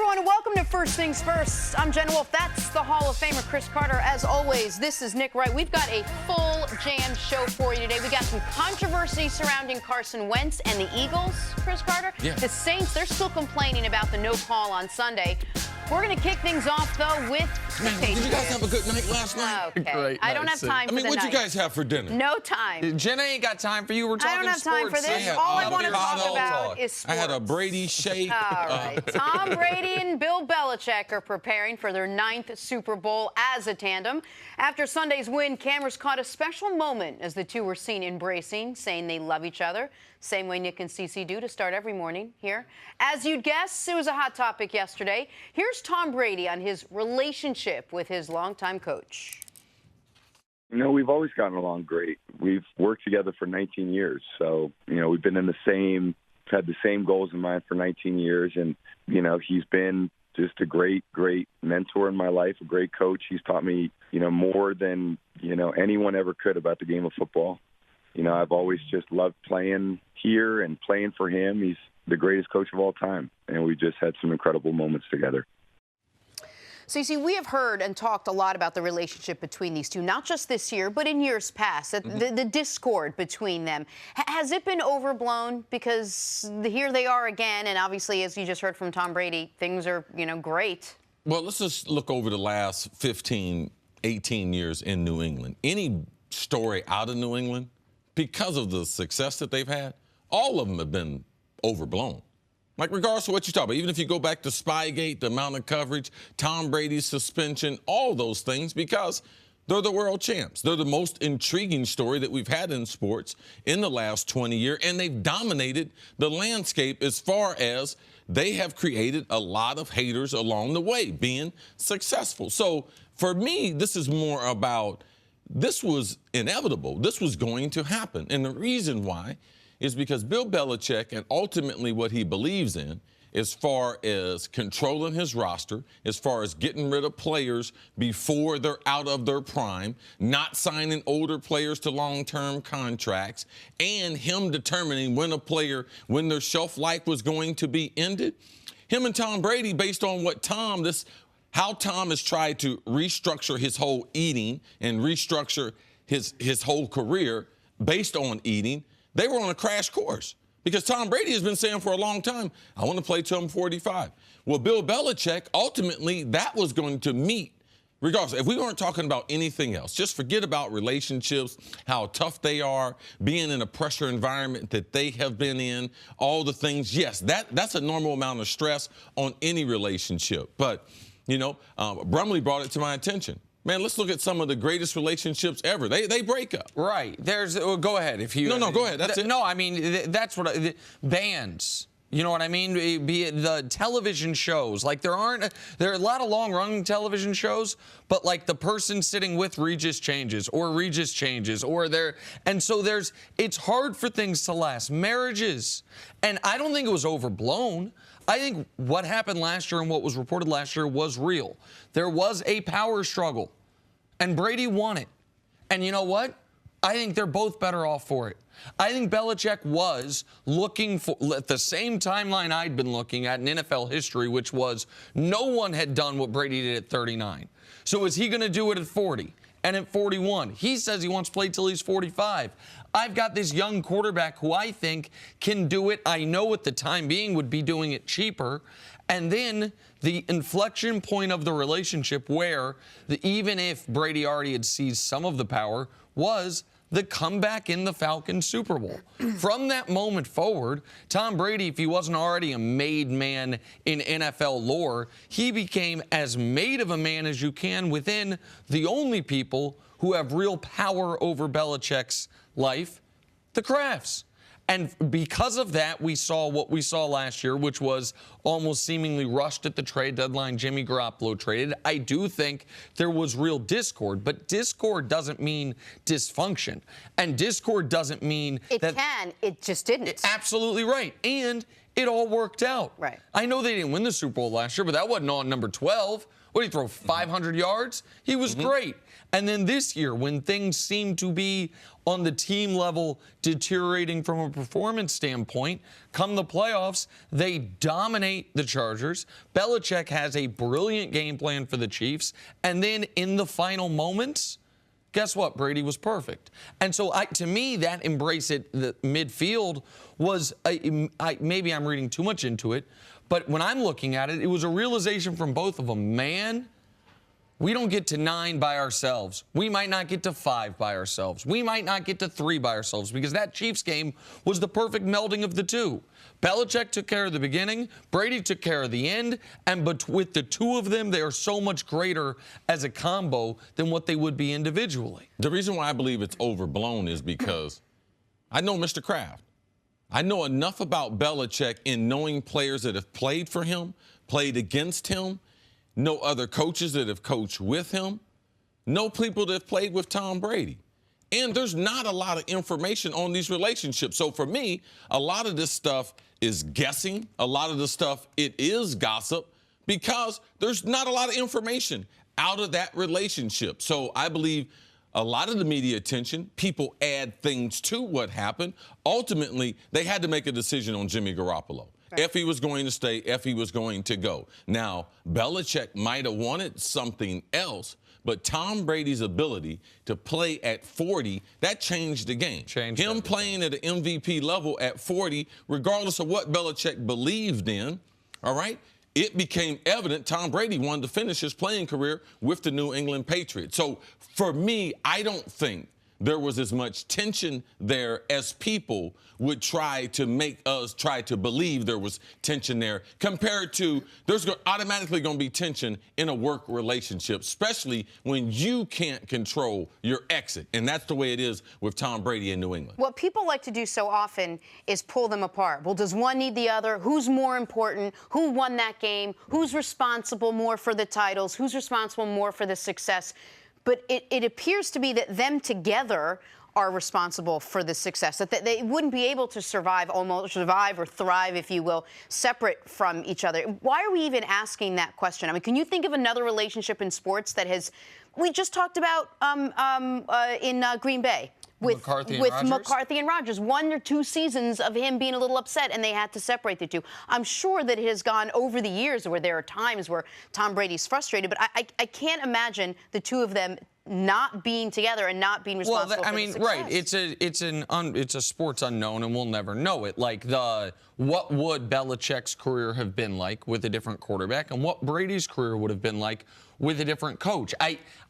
everyone, and welcome to First Things First. I'm Jenna Wolfe. That's the Hall of Famer, Cris Carter. As always, this is Nick Wright. We've got a full jam show for you today. We got some controversy surrounding Carson Wentz and the Eagles, Cris Carter. Yeah. The Saints, they're still complaining about the no call on Sunday. We're going to kick things off, though, with the Patriots. Did you guys have a good night last night? Okay. Great I don't night, have Sid. time for the night. What'd you guys have for dinner? No time. Jenna ain't got time for you. We're talking I don't have time for sports. this. All I want to talk about is sports. I had a Brady shake. All right. Tom Brady and Bill Belichick are preparing for their 9th Super Bowl as a tandem. After Sunday's win, cameras caught a special moment as the two were seen embracing, saying they love each other. Same way Nick and Cece do to start every morning here. As you'd guess, it was a hot topic yesterday. Here's Tom Brady on his relationship with his longtime coach. You know, we've always gotten along great. We've worked together for 19 years. So, we've been had the same goals in mind for 19 years. And, he's been just a great, great mentor in my life, a great coach. He's taught me, more than, anyone ever could about the game of football. I've always just loved playing here and playing for him. He's the greatest coach of all time. And we just had some incredible moments together. Cece, we have heard and talked a lot about the relationship between these two, not just this year, but in years past, the discord between them. Has it been overblown? Because here they are again, and obviously, as you just heard from Tom Brady, things are, great. Well, let's just look over the last 15, 18 years in New England. Any story out of New England, because of the success that they've had, all of them have been overblown. Like, regardless of what you talk about, even if you go back to Spygate, the amount of coverage, Tom Brady's suspension, all those things, because they're the world champs. They're the most intriguing story that we've had in sports in the last 20 years, and they've dominated the landscape as far as they have created a lot of haters along the way, being successful. So, for me, this is more about this was inevitable. This was going to happen. And the reason why is because Bill Belichick and ultimately what he believes in as far as controlling his roster, as far as getting rid of players before they're out of their prime, not signing older players to long-term contracts, and him determining when their shelf life was going to be ended. Him and Tom Brady, based on what how Tom has tried to restructure his whole eating and restructure his whole career based on eating, they were on a crash course. Because Tom Brady has been saying for a long time, I want to play till I'm 45. Well, Bill Belichick, ultimately, that was going to meet, regardless. If we weren't talking about anything else, just forget about relationships, how tough they are, being in a pressure environment that they have been in, all the things. Yes, that's a normal amount of stress on any relationship. But, Brumley brought it to my attention. Man, let's look at some of the greatest relationships ever. They break up. Right. Go ahead. If you No, go ahead. That's it. No, I mean, that's what bands. You know what I mean? Be it the television shows. Like, there are a lot of long-running television shows, but like the person sitting with Regis changes, and so it's hard for things to last. Marriages, and I don't think it was overblown. I think what happened last year and what was reported last year was real. There was a power struggle, and Brady won it. And you know what? I think they're both better off for it. I think Belichick was looking for the same timeline I'd been looking at in NFL history, which was no one had done what Brady did at 39. So is he going to do it at 40 and at 41? He says he wants to play till he's 45. I've got this young quarterback who I think can do it. I know at the time being would be doing it cheaper. And then the inflection point of the relationship where even if Brady already had seized some of the power was the comeback in the Falcons Super Bowl. From that moment forward, Tom Brady, if he wasn't already a made man in NFL lore, he became as made of a man as you can within the only people who have real power over Belichick's life, the Crafts. And because of that, we saw what we saw last year, which was almost seemingly rushed at the trade deadline. Jimmy Garoppolo traded. I do think there was real discord, but discord doesn't mean dysfunction. And discord doesn't mean it can. It just didn't. Absolutely right. And it all worked out. Right. I know they didn't win the Super Bowl last year, but that wasn't on number 12. What did he throw, 500 yards? He was great. And then this year, when things seem to be on the team level deteriorating from a performance standpoint, come the playoffs, they dominate the Chargers. Belichick has a brilliant game plan for the Chiefs. And then in the final moments, guess what? Brady was perfect. And so to me, that embrace at the midfield was, maybe I'm reading too much into it, but when I'm looking at it, it was a realization from both of them. Man, we don't get to 9 by ourselves. We might not get to 5 by ourselves. We might not get to 3 by ourselves, because that Chiefs game was the perfect melding of the two. Belichick took care of the beginning. Brady took care of the end. And with the two of them, they are so much greater as a combo than what they would be individually. The reason why I believe it's overblown is because I know Mr. Kraft. I know enough about Belichick in knowing players that have played for him, played against him, know other coaches that have coached with him, know people that have played with Tom Brady. And there's not a lot of information on these relationships. So for me, a lot of this stuff is guessing. A lot of the stuff, it is gossip, because there's not a lot of information out of that relationship. So I believe a lot of the media attention, people add things to what happened. Ultimately, they had to make a decision on Jimmy Garoppolo. Right. If he was going to stay, if he was going to go. Now, Belichick might have wanted something else, but Tom Brady's ability to play at 40, that changed the game. Him playing at an MVP level at 40, regardless of what Belichick believed in, all right, it became evident Tom Brady wanted to finish his playing career with the New England Patriots. So for me, I don't think there was as much tension there as people would try to make us try to believe there was tension there, compared to there's automatically going to be tension in a work relationship, especially when you can't control your exit. And that's the way it is with Tom Brady in New England. What people like to do so often is pull them apart. Well, does one need the other? Who's more important? Who won that game? Who's responsible more for the titles? Who's responsible more for the success? But it appears to be that them together are responsible for the success, that they wouldn't be able to survive or thrive, if you will, separate from each other. Why are we even asking that question? I mean, can you think of another relationship in sports that we just talked about in Green Bay? With McCarthy and Rodgers, 1 or 2 seasons of him being a little upset, and they had to separate the two. I'm sure that it has gone over the years where there are times where Tom Brady's frustrated, but I can't imagine the two of them not being together and not being responsible for the success. Right. It's a sports unknown, and we'll never know it. Like what would Belichick's career have been like with a different quarterback, and what Brady's career would have been like with a different coach.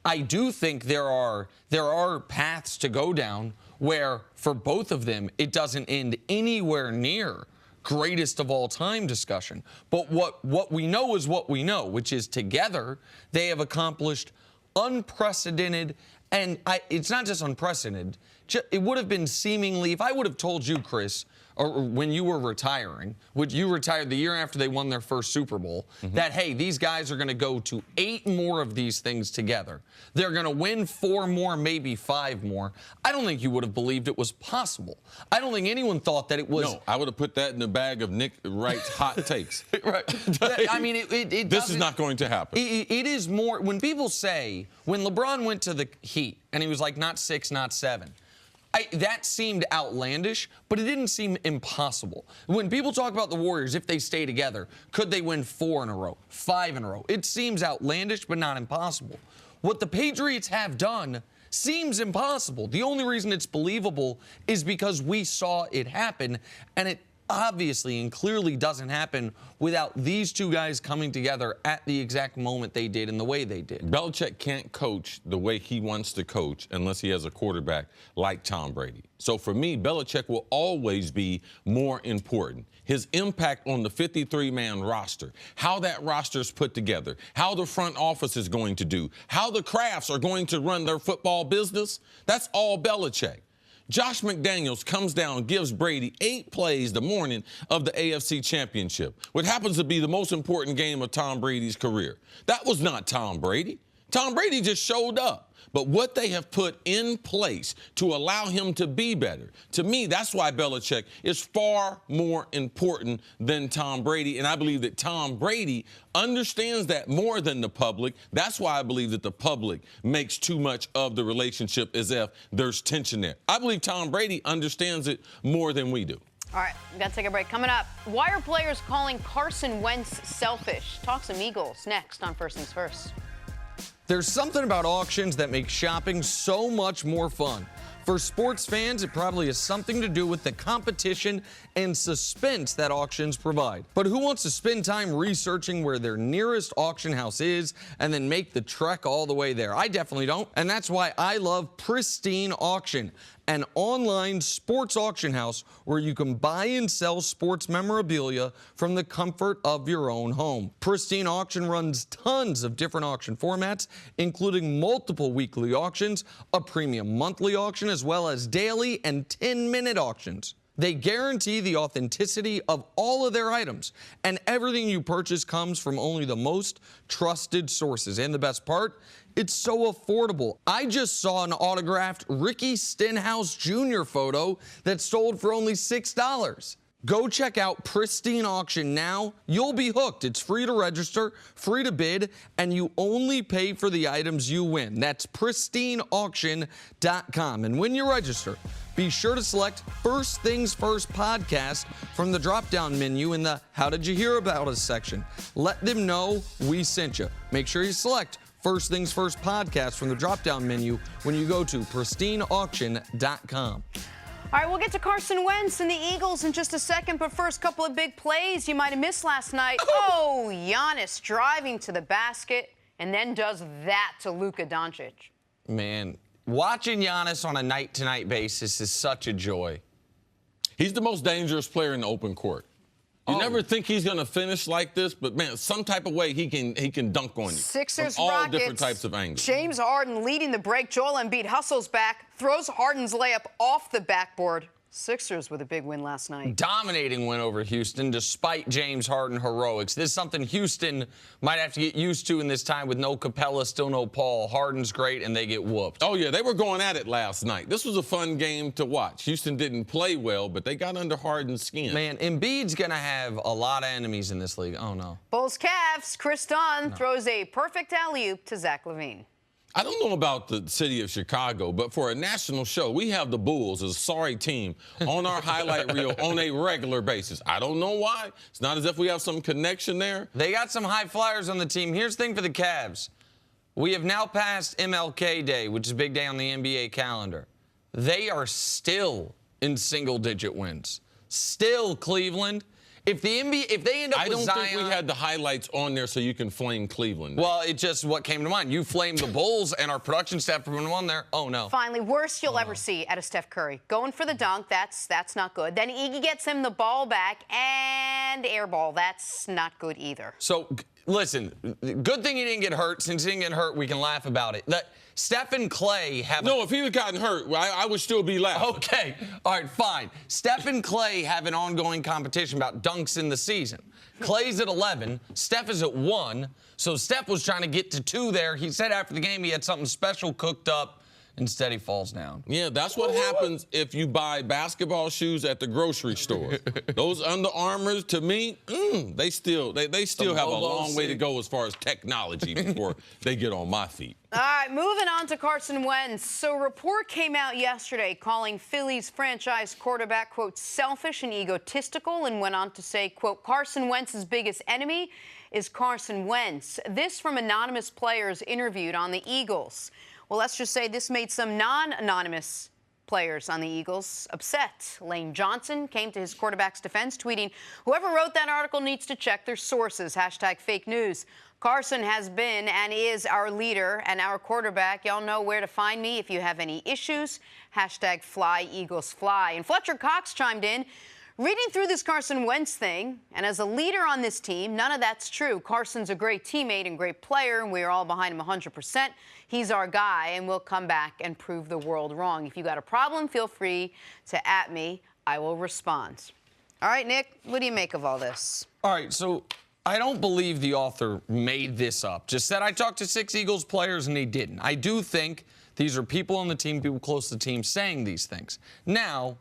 I do think there are paths to go down where, for both of them, it doesn't end anywhere near greatest of all time discussion. But what we know is what we know, which is together they have accomplished unprecedented, and it's not just unprecedented. It would have been seemingly, if I would have told you, Cris, or when you were retiring, which you retired the year after they won their first Super Bowl, that, hey, these guys are going to go to 8 more of these things together. They're going to win 4 more, maybe 5 more. I don't think you would have believed it was possible. I don't think anyone thought that it was. No, I would have put that in the bag of Nick Wright's hot takes. Right. I mean, this is not going to happen. It is more, when people say, when LeBron went to the Heat, and he was like, not 6, not 7, that seemed outlandish, but it didn't seem impossible. When people talk about the Warriors, if they stay together, could they win 4 in a row, 5 in a row? It seems outlandish, but not impossible. What the Patriots have done seems impossible. The only reason it's believable is because we saw it happen, and it obviously and clearly doesn't happen without these two guys coming together at the exact moment they did and the way they did. Belichick can't coach the way he wants to coach unless he has a quarterback like Tom Brady. So for me, Belichick will always be more important. His impact on the 53-man roster, how that roster is put together, how the front office is going to do, how the Crafts are going to run their football business, that's all Belichick. Josh McDaniels comes down, gives Brady 8 plays the morning of the AFC Championship, what happens to be the most important game of Tom Brady's career. That was not Tom Brady. Tom Brady just showed up. but what they have put in place to allow him to be better. To me, that's why Belichick is far more important than Tom Brady, and I believe that Tom Brady understands that more than the public. That's why I believe that the public makes too much of the relationship as if there's tension there. I believe Tom Brady understands it more than we do. All right, we got to take a break. Coming up, why are players calling Carson Wentz selfish? Talk some Eagles next on First Things First. There's something about auctions that makes shopping so much more fun. For sports fans, it probably has something to do with the competition and suspense that auctions provide. But who wants to spend time researching where their nearest auction house is and then make the trek all the way there? I definitely don't. And that's why I love Pristine Auction, an online sports auction house where you can buy and sell sports memorabilia from the comfort of your own home. Pristine Auction runs tons of different auction formats, including multiple weekly auctions, a premium monthly auction, as well as daily and 10-minute auctions. They guarantee the authenticity of all of their items, and everything you purchase comes from only the most trusted sources. And the best part, it's so affordable. I just saw an autographed Ricky Stenhouse Jr. photo that sold for only $6. Go check out Pristine Auction now. You'll be hooked. It's free to register, free to bid, and you only pay for the items you win. That's pristineauction.com. And when you register, be sure to select First Things First podcast from the drop-down menu in the How Did You Hear About Us section. Let them know we sent you. Make sure you select First Things First podcast from the drop-down menu when you go to pristineauction.com. All right, we'll get to Carson Wentz and the Eagles in just a second, but first, a couple of big plays you might have missed last night. Oh, Giannis driving to the basket and then does that to Luka Doncic. Man, watching Giannis on a night-to-night basis is such a joy. He's the most dangerous player in the open court. You never think he's going to finish like this, but, man, some type of way he can dunk on you. Sixers, from all Rockets, different types of angles. James Harden leading the break. Joel Embiid hustles back, throws Harden's layup off the backboard. Sixers with a big win last night. Dominating win over Houston despite James Harden heroics. This is something Houston might have to get used to in this time with no Capella, still no Paul. Harden's great, and they get whooped. Oh, yeah, they were going at it last night. This was a fun game to watch. Houston didn't play well, but they got under Harden's skin. Man, Embiid's going to have a lot of enemies in this league. Oh, no. Bulls Cavs, Chris Dunn throws a perfect alley-oop to Zach LaVine. I don't know about the city of Chicago, but for a national show, we have the Bulls as a sorry team on our highlight reel on a regular basis. I don't know why. It's not as if we have some connection there. They got some high flyers on the team. Here's the thing for the Cavs. We have now passed MLK Day, which is a big day on the NBA calendar. They are still in single-digit wins. Still Cleveland. If they end up with Zion, I don't think we had the highlights on there so you can flame Cleveland. Well, it's just what came to mind. You flamed the Bulls, and our production staff put them on there. Oh, no. Finally, worst you'll ever see out of Steph Curry. Going for the dunk, that's not good. Then Iggy gets him the ball back, and air ball. That's not good either. So, listen, good thing he didn't get hurt. Since he didn't get hurt, we can laugh about it. Steph and Klay have... No, if he had gotten hurt, I would still be laughing. Okay. All right, fine. Steph and Klay have an ongoing competition about dunks in the season. Klay's at 11. Steph is at 1. So Steph was trying to get to 2 there. He said after the game he had something special cooked up. Instead, he falls down. Yeah, that's what happens if you buy basketball shoes at the grocery store. Those Under Armours, to me, they still have a long way to go as far as technology before they get on my feet. All right, moving on to Carson Wentz. So a report came out yesterday calling Phillies franchise quarterback, quote, selfish and egotistical, and went on to say, quote, Carson Wentz's biggest enemy is Carson Wentz. This from anonymous players interviewed on the Eagles. Well, let's just say this made some non-anonymous players on the Eagles upset. Lane Johnson came to his quarterback's defense, tweeting, whoever wrote that article needs to check their sources, #fake news. Carson has been and is our leader and our quarterback. Y'all know where to find me if you have any issues. #fly Eagles fly. And Fletcher Cox chimed in, reading through this Carson Wentz thing, and as a leader on this team, none of that's true. Carson's a great teammate and great player, and we are all behind him 100%. He's our guy, and we'll come back and prove the world wrong. If you got a problem, feel free to @ me. I will respond. All right, Nick, what do you make of all this? All right, so I don't believe the author made this up. Just said, I talked to 6 Eagles players, and he didn't. I do think these are people on the team, people close to the team, saying these things. Now,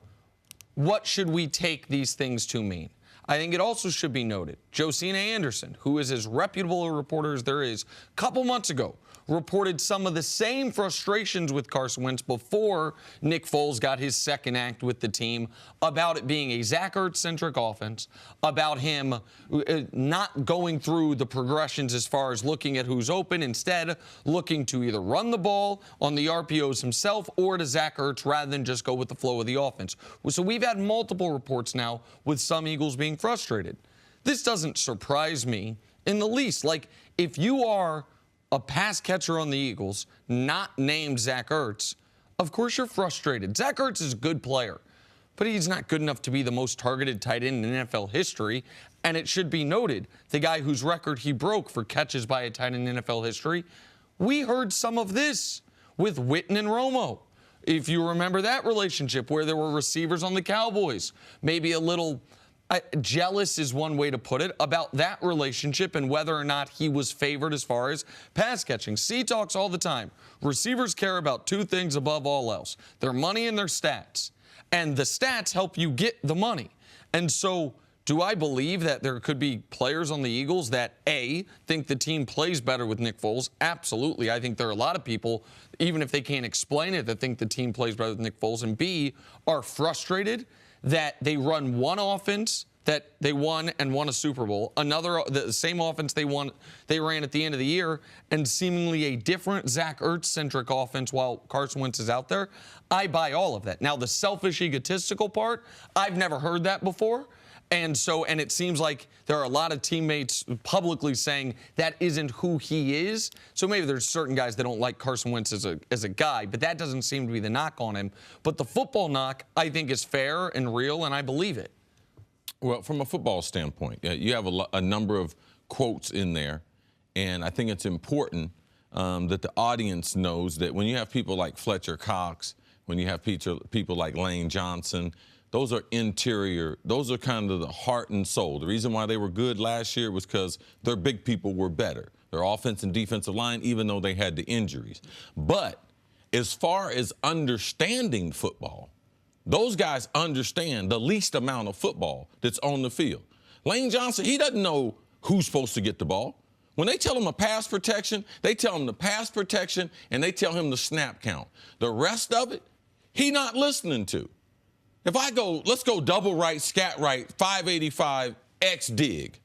what should we take these things to mean? I think it also should be noted, Josina Anderson, who is as reputable a reporter as there is, a couple months ago reported some of the same frustrations with Carson Wentz before Nick Foles got his second act with the team, about it being a Zach Ertz-centric offense, about him not going through the progressions as far as looking at who's open, instead looking to either run the ball on the RPOs himself or to Zach Ertz rather than just go with the flow of the offense. So we've had multiple reports now with some Eagles being frustrated. This doesn't surprise me in the least. Like, if you are a pass catcher on the Eagles, not named Zach Ertz, of course you're frustrated. Zach Ertz is a good player, but he's not good enough to be the most targeted tight end in NFL history. And it should be noted, the guy whose record he broke for catches by a tight end in NFL history, we heard some of this with Witten and Romo. If you remember that relationship where there were receivers on the Cowboys, maybe a little jealous is one way to put it, about that relationship and whether or not he was favored as far as pass catching. C talks all the time. Receivers care about 2 things above all else: their money and their stats. And the stats help you get the money. And so, do I believe that there could be players on the Eagles that, A, think the team plays better with Nick Foles? Absolutely. I think there are a lot of people, even if they can't explain it, that think the team plays better with Nick Foles. And B, are frustrated that they run one offense that they won and won a Super Bowl, the same offense they ran at the end of the year, and seemingly a different Zach Ertz-centric offense while Carson Wentz is out there. I buy all of that. Now, the selfish, egotistical part, I've never heard that before. And it seems like there are a lot of teammates publicly saying that isn't who he is. So maybe there's certain guys that don't like Carson Wentz as a guy, but that doesn't seem to be the knock on him. But the football knock, I think, is fair and real, and I believe it. Well, from a football standpoint, you have a number of quotes in there, and I think it's important that the audience knows that when you have people like Fletcher Cox, when you have people like Lane Johnson, those are interior. Those are kind of the heart and soul. The reason why they were good last year was because their big people were better. Their offense and defensive line, even though they had the injuries. But as far as understanding football, those guys understand the least amount of football that's on the field. Lane Johnson, he doesn't know who's supposed to get the ball. When they tell him a pass protection, they tell him the pass protection and they tell him the snap count. The rest of it, he not listening to. If I go, let's go double right, scat right, 585, X dig.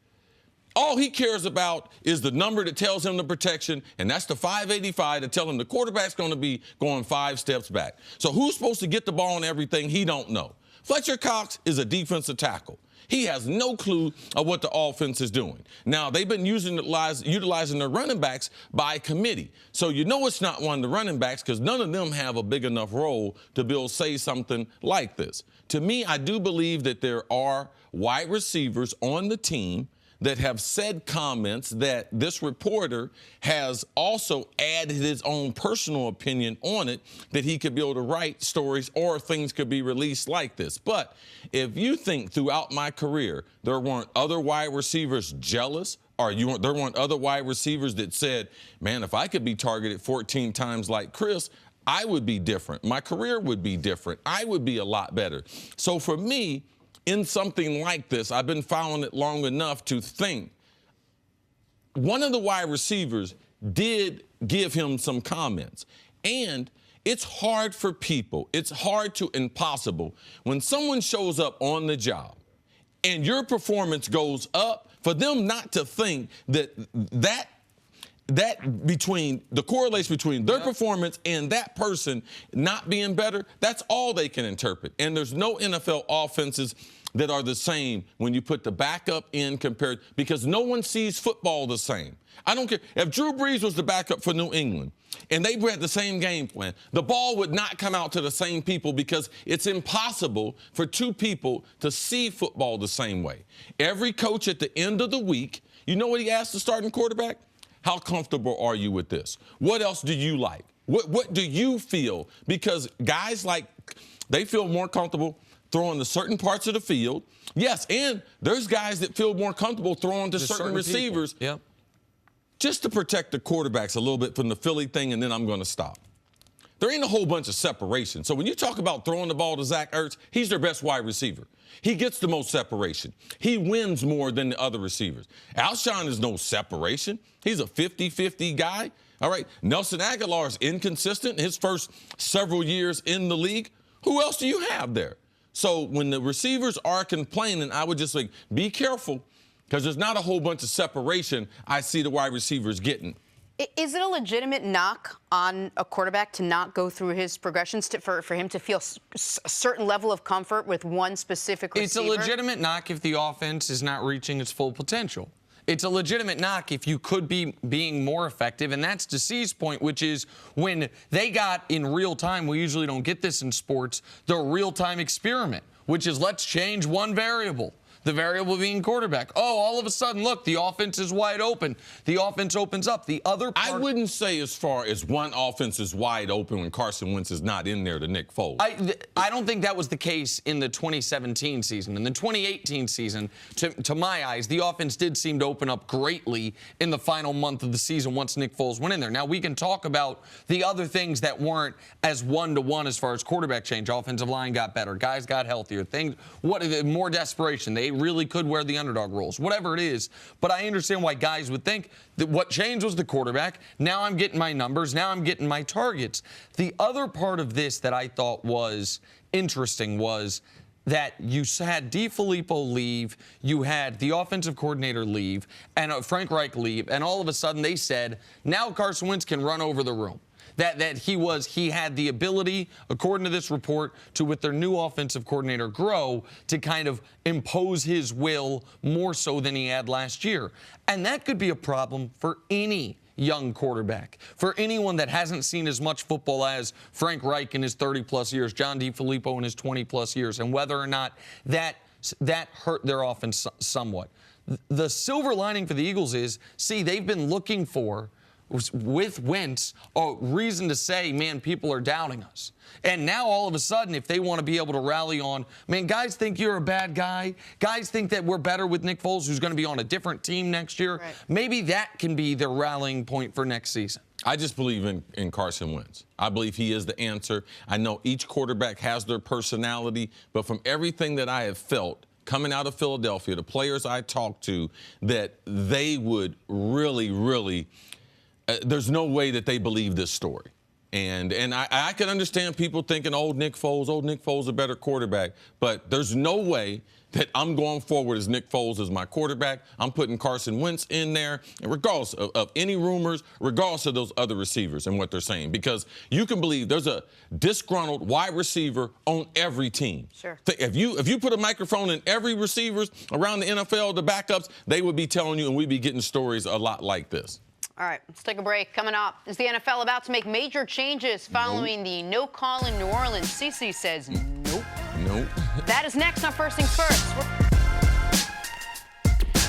All he cares about is the number that tells him the protection, and that's the 585 to tell him the quarterback's going to be going 5 steps back. So who's supposed to get the ball and everything, he don't know. Fletcher Cox is a defensive tackle. He has no clue of what the offense is doing. Now, they've been utilizing their running backs by committee. So you know it's not one of the running backs because none of them have a big enough role to be able to say something like this. To me, I do believe that there are wide receivers on the team that have said comments that this reporter has also added his own personal opinion on it, that he could be able to write stories or things could be released like this. But if you think throughout my career there weren't other wide receivers jealous, or there weren't other wide receivers that said, man, if I could be targeted 14 times like Cris, I would be different. My career would be different. I would be a lot better. So for me, in something like this, I've been following it long enough to think one of the wide receivers did give him some comments. And it's hard for people, it's hard to impossible when someone shows up on the job and your performance goes up, for them not to think that between the correlation between their performance and that person not being better, that's all they can interpret. And there's no NFL offenses that are the same when you put the backup in compared, because no one sees football the same. I don't care. If Drew Brees was the backup for New England and they had the same game plan, the ball would not come out to the same people because it's impossible for two people to see football the same way. Every coach at the end of the week, you know what he asks the starting quarterback? How comfortable are you with this? What else do you like? What do you feel? Because guys they feel more comfortable throwing to certain parts of the field. Yes, and there's guys that feel more comfortable throwing to certain receivers. Yep. Just to protect the quarterbacks a little bit from the Philly thing, and then I'm going to stop. There ain't a whole bunch of separation. So when you talk about throwing the ball to Zach Ertz, he's their best wide receiver. He gets the most separation. He wins more than the other receivers. Alshon is no separation. He's a 50-50 guy. All right. Nelson Aguilar is inconsistent his first several years in the league. Who else do you have there? So when the receivers are complaining, I would just be careful, because there's not a whole bunch of separation I see the wide receivers getting. Is it a legitimate knock on a quarterback to not go through his progressions for him to feel a certain level of comfort with one specific receiver? It's a legitimate knock if the offense is not reaching its full potential. It's a legitimate knock if you could be being more effective, and that's to C's point, which is when they got in real time, we usually don't get this in sports, the real-time experiment, which is let's change one variable. The variable being quarterback. Oh, all of a sudden, look, the offense is wide open. The offense opens up. The other part... I wouldn't say as far as one offense is wide open when Carson Wentz is not in there to Nick Foles. I don't think that was the case in the 2017 season. In the 2018 season, to my eyes, the offense did seem to open up greatly in the final month of the season once Nick Foles went in there. Now, we can talk about the other things that weren't as one-to-one as far as quarterback change. Offensive line got better. Guys got healthier. More desperation. They really could wear the underdog roles, whatever it is. But I understand why guys would think that what changed was the quarterback. Now I'm getting my numbers. Now I'm getting my targets. The other part of this that I thought was interesting was that you had DeFilippo leave, you had the offensive coordinator leave, and Frank Reich leave, and all of a sudden they said, now Carson Wentz can run over the room. That he had the ability, according to this report, to, with their new offensive coordinator, grow, to kind of impose his will more so than he had last year. And that could be a problem for any young quarterback, for anyone that hasn't seen as much football as Frank Reich in his 30-plus years, John DeFilippo in his 20-plus years, and whether or not that hurt their offense somewhat. The silver lining for the Eagles is, they've been looking for, with Wentz, a reason to say, man, people are doubting us. And now all of a sudden, if they want to be able to rally on, man, guys think you're a bad guy. Guys think that we're better with Nick Foles, who's going to be on a different team next year. Right. Maybe that can be the rallying point for next season. I just believe in Carson Wentz. I believe he is the answer. I know each quarterback has their personality, but from everything that I have felt coming out of Philadelphia, the players I talked to, that they would really there's no way that they believe this story. And I can understand people thinking, Nick Foles a better quarterback. But there's no way that I'm going forward as Nick Foles as my quarterback. I'm putting Carson Wentz in there, and regardless of any rumors, regardless of those other receivers and what they're saying. Because you can believe there's a disgruntled wide receiver on every team. Sure. If you put a microphone in every receivers around the NFL, the backups, they would be telling you, and we'd be getting stories a lot like this. All right, let's take a break. Coming up, is the NFL about to make major changes following the no call in New Orleans? CC says nope. Nope. That is next on First Things First.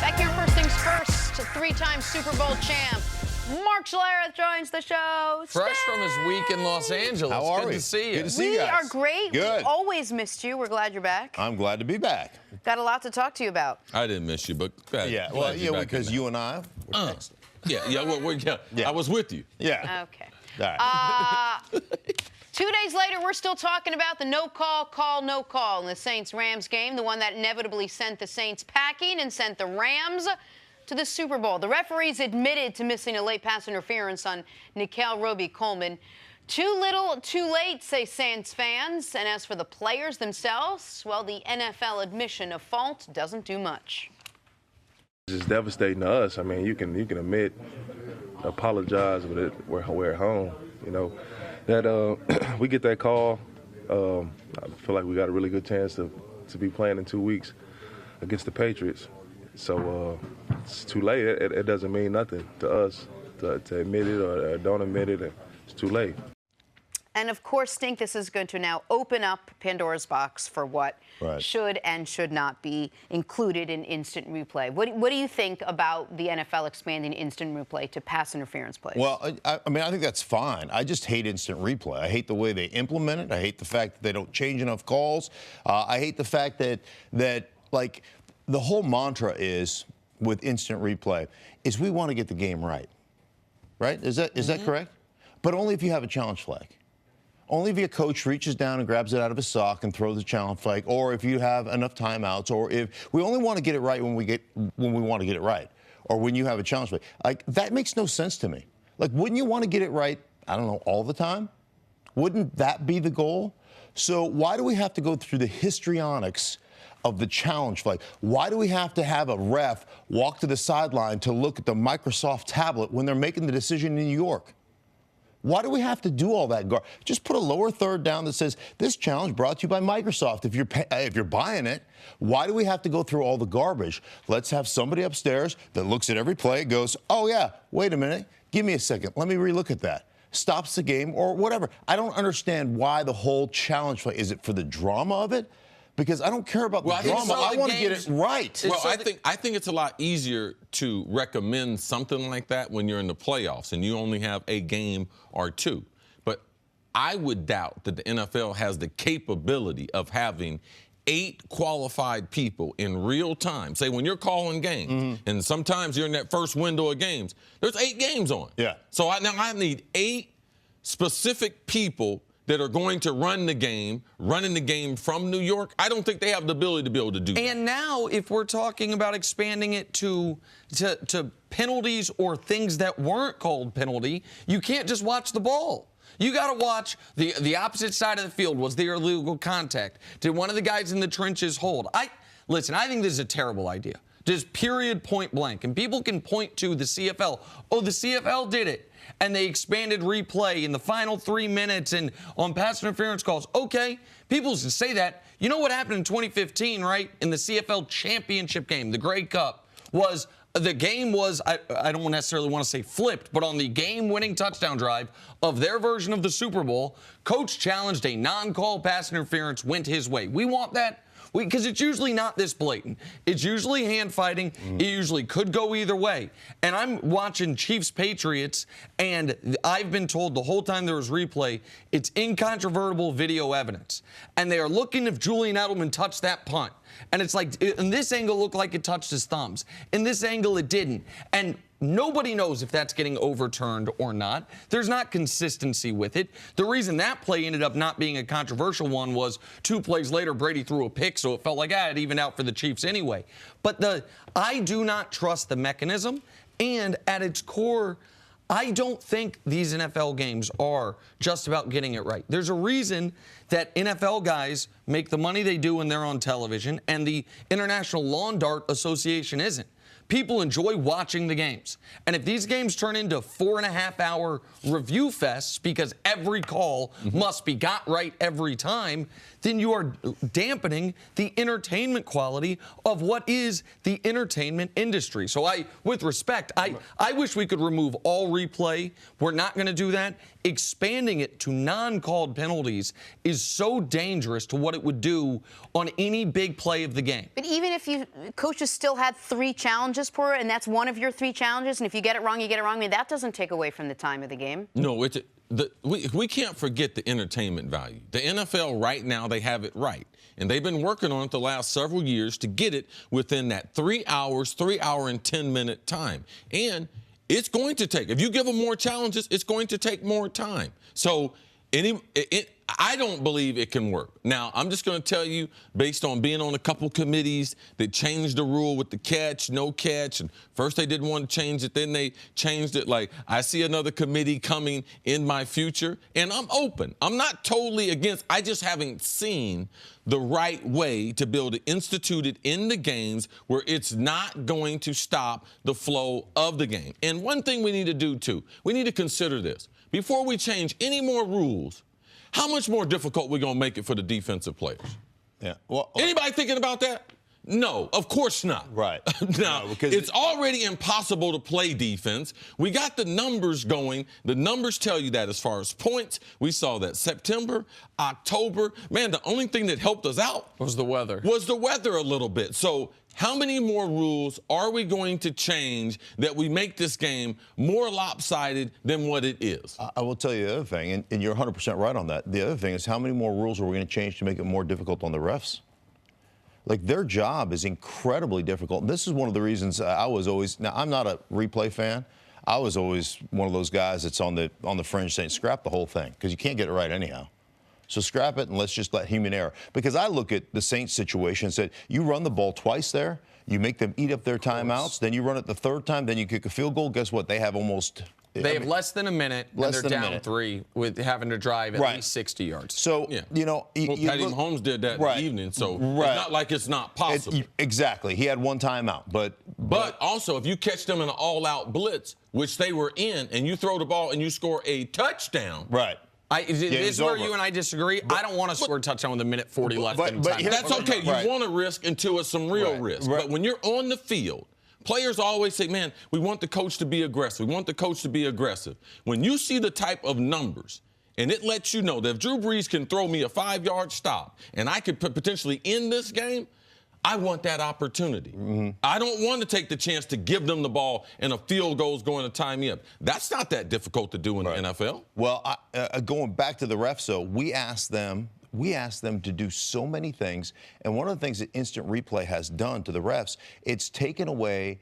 Back here, First Things First, three-time Super Bowl champ Mark Schlereth joins the show. Fresh from his week in Los Angeles. How are we? Good to see you. Good to see you guys. We are great. Good. We always missed you. We're glad you're back. I'm glad to be back. Got a lot to talk to you about. I didn't miss you, but glad you're back because in you and I were excellent. I was with you. Yeah. Okay. All right. 2 days later, we're still talking about the no call in the Saints-Rams game, the one that inevitably sent the Saints packing and sent the Rams to the Super Bowl. The referees admitted to missing a late pass interference on Nikhil Roby-Coleman. Too little, too late, say Saints fans. And as for the players themselves, well, the NFL admission of fault doesn't do much. It's devastating to us. I mean, you can admit, apologize, but we're at home. You know, that we get that call. I feel like we got a really good chance to be playing in 2 weeks against the Patriots. So it's too late. It doesn't mean nothing to us to admit it or don't admit it. It's too late. And of course, think this is going to now open up Pandora's box for what should and should not be included in instant replay. What do you think about the NFL expanding instant replay to pass interference plays? Well, I mean, I think that's fine. I just hate instant replay. I hate the way they implement it. I hate the fact that they don't change enough calls. I hate the fact that like the whole mantra is with instant replay is we want to get the game right. Right? Is that correct? But only if you have a challenge flag. Only if your coach reaches down and grabs it out of his sock and throws the challenge flag, or if you have enough timeouts, or if we only want to get it right when we want to get it right, or when you have a challenge flag. Like, that makes no sense to me. Like, wouldn't you want to get it right, I don't know, all the time? Wouldn't that be the goal? So why do we have to go through the histrionics of the challenge flag? Why do we have to have a ref walk to the sideline to look at the Microsoft tablet when they're making the decision in New York? Why do we have to do all that? Just put a lower third down that says, this challenge brought to you by Microsoft. If you're buying it, why do we have to go through all the garbage? Let's have somebody upstairs that looks at every play and goes, oh, yeah, wait a minute. Give me a second. Let me relook at that. Stops the game or whatever. I don't understand why the whole challenge play. Is it for the drama of it? Because I don't care about the drama. I want to get it right. Well, I think it's a lot easier to recommend something like that when you're in the playoffs and you only have a game or two. But I would doubt that the NFL has the capability of having 8 qualified people in real time. Say when you're calling games, and sometimes you're in that first window of games, there's 8 games on. Yeah. So now I need 8 specific people that are going to running the game from New York. I don't think they have the ability to be able to do that. And now, if we're talking about expanding it to penalties or things that weren't called penalty, you can't just watch the ball. You got to watch the opposite side of the field. Was there illegal contact? Did one of the guys in the trenches hold? Listen, I think this is a terrible idea. Just period, point blank. And people can point to the CFL. Oh, the CFL did it. And they expanded replay in the final 3 minutes and on pass interference calls. Okay, people can say that. You know what happened in 2015, right? In the CFL championship game, the Grey Cup, was the game was, I don't necessarily want to say flipped, but on the game-winning touchdown drive of their version of the Super Bowl, coach challenged a non-call pass interference, went his way. We want that. Because it's usually not this blatant. It's usually hand fighting. It usually could go either way. And I'm watching Chiefs-Patriots, and I've been told the whole time there was replay, it's incontrovertible video evidence. And they are looking if Julian Edelman touched that punt. And it's like, in this angle, it looked like it touched his thumbs. In this angle, it didn't. And nobody knows if that's getting overturned or not. There's not consistency with it. The reason that play ended up not being a controversial one was 2 plays later, Brady threw a pick, so it felt like, it evened out for the Chiefs anyway. But I do not trust the mechanism, and at its core, I don't think these NFL games are just about getting it right. There's a reason that NFL guys make the money they do when they're on television, and the International Lawn Dart Association isn't. People enjoy watching the games. And if these games turn into 4.5-hour review fests because every call must be got right every time, then you are dampening the entertainment quality of what is the entertainment industry. So with respect, I wish we could remove all replay. We're not going to do that. Expanding it to non-called penalties is so dangerous to what it would do on any big play of the game. But even if coaches still had 3 challenges per, and that's one of your 3 challenges, and if you get it wrong, you get it wrong. I mean, that doesn't take away from the time of the game. No, we can't forget the entertainment value. The NFL right now, they have it right. And they've been working on it the last several years to get it within that 3 hour and 10-minute time. And it's going to take, if you give them more challenges, it's going to take more time. So I don't believe it can work. Now, I'm just going to tell you, based on being on a couple committees that changed the rule with the catch, no catch, and first they didn't want to change it, then they changed it. Like, I see another committee coming in my future, and I'm open. I'm not totally against. I just haven't seen the right way to be able to institute it in the games where it's not going to stop the flow of the game. And one thing we need to do, too, we need to consider this. Before we change any more rules, how much more difficult we're going to make it for the defensive players? Yeah. Well, anybody thinking about that? No, of course not. Right. Now, because it's already impossible to play defense. We got the numbers going. The numbers tell you that as far as points. We saw that September, October. Man, the only thing that helped us out was the weather. Was the weather a little bit. So how many more rules are we going to change that we make this game more lopsided than what it is? I will tell you the other thing, and you're 100% right on that. The other thing is how many more rules are we going to change to make it more difficult on the refs? Like, their job is incredibly difficult. And this is one of the reasons I was always, now I'm not a replay fan. I was always one of those guys that's on the fringe saying scrap the whole thing because you can't get it right anyhow. So scrap it and let's just let human error. Because I look at the Saints situation and said, you run the ball twice there, you make them eat up their timeouts, then you run it the third time, then you kick a field goal. Guess what? They have almost... They have less than a minute, and they're down 3 with having to drive at least 60 yards. So, you know... Well, Patty Mahomes did that in the evening, so it's not like it's not possible. Exactly. He had one timeout, but also, if you catch them in an all-out blitz, which they were in, and you throw the ball and you score a touchdown... Right. This is where you and I disagree. I don't want to score a touchdown with a minute 40 left in time. That's okay. You want to risk until it's some real risk. But when you're on the field... Players always say, man, we want the coach to be aggressive. We want the coach to be aggressive. When you see the type of numbers, and it lets you know that if Drew Brees can throw me a 5-yard stop and I could potentially end this game, I want that opportunity. Mm-hmm. I don't want to take the chance to give them the ball and a field goal is going to tie me up. That's not that difficult to do in the NFL. Well, going back to the refs, though, we asked them to do so many things, and one of the things that instant replay has done to the refs, it's taken away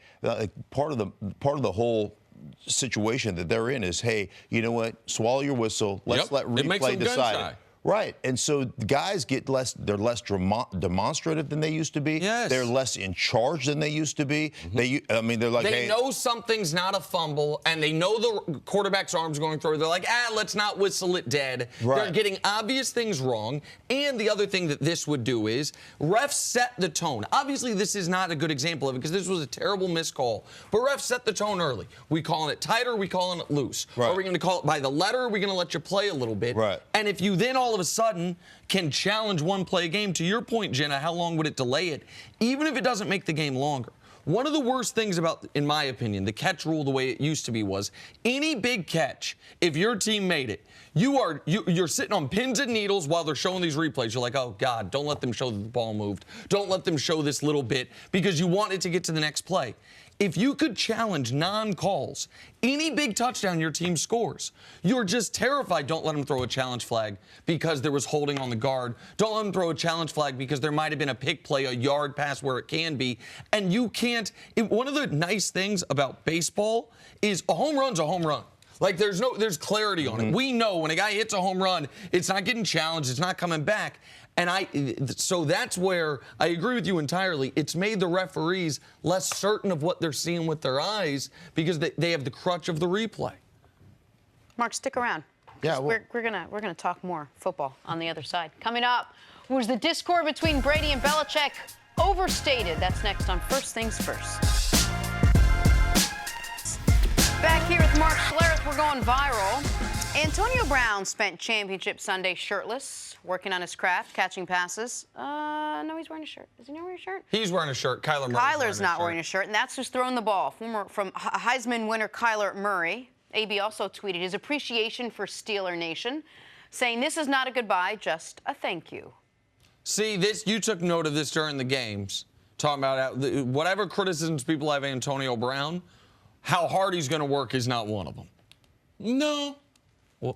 part of the whole situation that they're in is, hey, you know what? Swallow your whistle. Let's let replay decide. Right, and so the guys get they're less demonstrative than they used to be. Yes. They're less in charge than they used to be. Mm-hmm. They're like, they know something's not a fumble, and they know the quarterback's arm's going through. They're like, let's not whistle it dead. Right. They're getting obvious things wrong. And the other thing that this would do is refs set the tone. Obviously, this is not a good example of it because this was a terrible missed call. But refs set the tone early. We calling it tight or we calling it loose? Right. Are we going to call it by the letter or are we going to let you play a little bit? Right. And if you then all of a sudden can challenge one play a game, to your point, Jenna, how long would it delay it? Even if it doesn't make the game longer. One of the worst things about, in my opinion, the catch rule the way it used to be was any big catch, if your team made it, you're sitting on pins and needles while they're showing these replays. You're like, oh, God, don't let them show that the ball moved. Don't let them show this little bit because you want it to get to the next play. If you could challenge non-calls, any big touchdown your team scores, you're just terrified. Don't let them throw a challenge flag because there was holding on the guard. Don't let them throw a challenge flag because there might have been a pick play, a yard pass where it can be. And you can't. One of the nice things about baseball is a home run's a home run. Like, there's clarity on it. We know when a guy hits a home run, it's not getting challenged, it's not coming back. And so that's where I agree with you entirely. It's made the referees less certain of what they're seeing with their eyes because they have the crutch of the replay. Mark, stick around. Yeah, well, we're gonna talk more football on the other side. Coming up, was the discord between Brady and Belichick overstated? That's next on First Things First. Back here with Mark Schlereth, we're going viral. Antonio Brown spent Championship Sunday shirtless, working on his craft, catching passes. No, he's wearing a shirt. Is he not wearing a shirt? He's wearing a shirt. Kyler's not wearing a shirt, and that's who's throwing the ball. From Heisman winner Kyler Murray. AB also tweeted his appreciation for Steeler Nation, saying this is not a goodbye, just a thank you. See, you took note of this during the games, talking about whatever criticisms people have of Antonio Brown, how hard he's going to work is not one of them. No.